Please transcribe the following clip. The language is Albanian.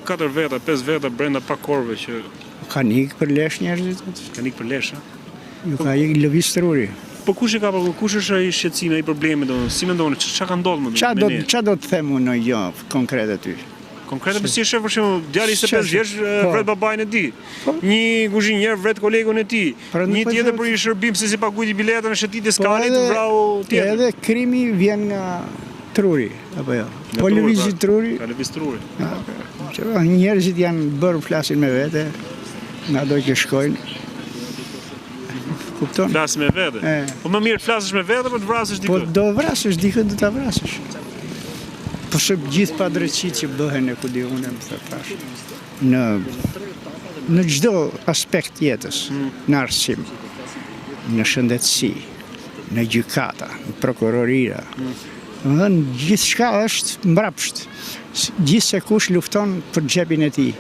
4 veta, 5 veta brenda pakorve që Kanë ikë për lesh njerëzit. kanë ikë për lesh. Ju ka ikë lëviz truri. Po kush është ai shqetësimi, ai problemi domethënë? Si mendoni ç'a ka ndodhur më? Qa do të them unë jo konkret aty? Konkrete për si e shef për shembull, djali 25 vjeç vret babain e tij. Një kuzhinier vret kolegun e tij. Një tjetër për një shërbim se si paguajti biletën në shëtitje skalit vrau tjetër. Edhe krimi vjen nga truri, apo jo? Po lëvizi truri. Ka lëviz truri. Njerëzit janë bërë flasin me vete, nga do që shkojnë. Kupton? Flas me vete. Po më mirë flasësh me vete apo të vrasësh dikë? Po do vrasësh dikë, do ta vrasësh. Po se gjithë pa drejtësitë që bëhen e ku di unë më thash. Në çdo aspekt jetës, në arsim, në shëndetësi, në gjykata, në prokurorira. Gjithçka është mbrapsht. Gjithse kush lufton për xhepin e tij.